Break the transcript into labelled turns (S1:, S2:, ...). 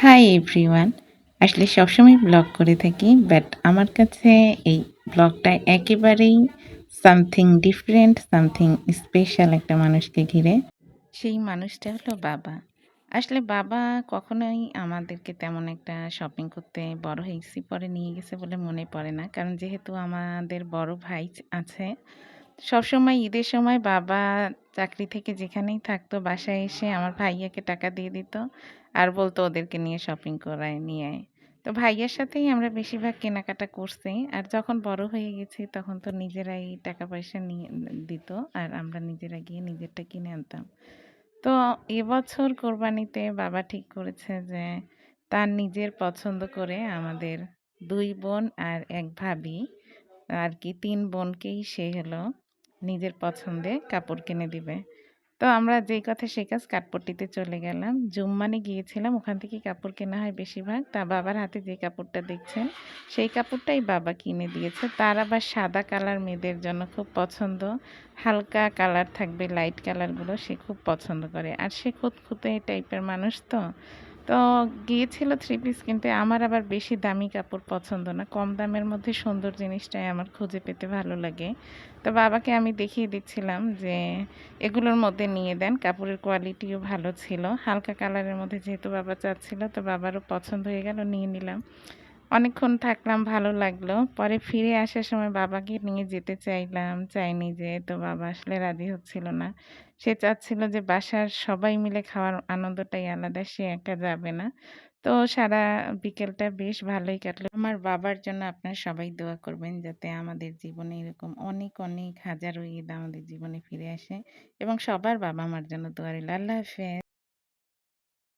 S1: Hi everyone. আসলে সবসময় blog করে থাকি, বাট আমার কাছে এই ব্লগটা একেবারেই সামথিং ডিফারেন্ট, সামথিং স্পেশাল একটা মানুষকে ঘিরে। সেই মানুষটা হলো বাবা। আসলে বাবা কখনোই আমাদেরকে তেমন একটা শপিং করতে বড় হয়েছি পরে নিয়ে গেছে বলে মনে পড়ে না। কারণ যেহেতু আমাদের বড় ভাই আছে, সবসময় ঈদের সময় বাবা চাকরি থেকে যেখানেই থাকতো বাসায় এসে আমার ভাইয়াকে টাকা দিয়ে দিত আর বলতো ওদেরকে নিয়ে শপিং করায় নিয়ে আয়। তো ভাইয়ার সাথেই আমরা বেশিরভাগ কেনাকাটা করছি। আর যখন বড় হয়ে গেছি তখন তো নিজেরাই টাকা পয়সা নিয়ে দিত আর আমরা নিজেরা গিয়ে নিজেরটা কিনে আনতাম। তো এবছর কোরবানিতে বাবা ঠিক করেছে যে তার নিজের পছন্দ করে আমাদের ২ বোন আর ১ ভাবি আর কি ৩ বোনকেই সে হলো নিজের পছন্দে কাপড় কিনে দিবে। তো আমরা যেই কথা সেই কাজ, কাঠপট্টিতে চলে গেলাম। জুম্মানে গিয়েছিলাম, ওখান থেকেই কাপড় কেনা হয় বেশিরভাগ। তা বাবার হাতে যে কাপড়টা দেখছেন, সেই কাপড়টাই বাবা কিনে দিয়েছে। তার আবার সাদা কালার মেয়েদের জন্য খুব পছন্দ। হালকা কালার থাকবে, লাইট কালারগুলো সে খুব পছন্দ করে। আর সে খুঁতখুঁতে টাইপের মানুষ তো। তো গিয়েছিল থ্রি পিস কিনতে। আমার আবার বেশি দামি কাপড় পছন্দ না। কম দামের মধ্যে সুন্দর জিনিসটাই আমার খুঁজে পেতে ভালো লাগে। তো বাবাকে আমি দেখিয়ে দিচ্ছিলাম যে এগুলোর মধ্যে নিয়ে দেন। কাপড়ের কোয়ালিটিও ভালো ছিল। হালকা কালারের মধ্যে যেহেতু বাবা চাচ্ছিল, তো বাবারও পছন্দ হয়ে গেল, নিয়ে নিলাম। অনেকক্ষণ থাকলাম, ভালো লাগলো। পরে ফিরে আসার সময় বাবাকে নিয়ে যেতে চাইলাম, চাইনি যে, তো বাবা আসলে রাজি হচ্ছিল না। সে চাচ্ছিল যে বাসার সবাই মিলে খাওয়ার আনন্দটাই আলাদা, সে একা যাবে না। তো সারা বিকেলটা বেশ ভালোই কাটলো। আমার বাবার জন্য আপনারা সবাই দোয়া করবেন যাতে আমাদের জীবনে এরকম অনেক, অনেক হাজারো ঈদ আমাদের জীবনে ফিরে আসে এবং সবার বাবা-মার জন্য দোয়া রইল। আল্লাহ হাফেজ।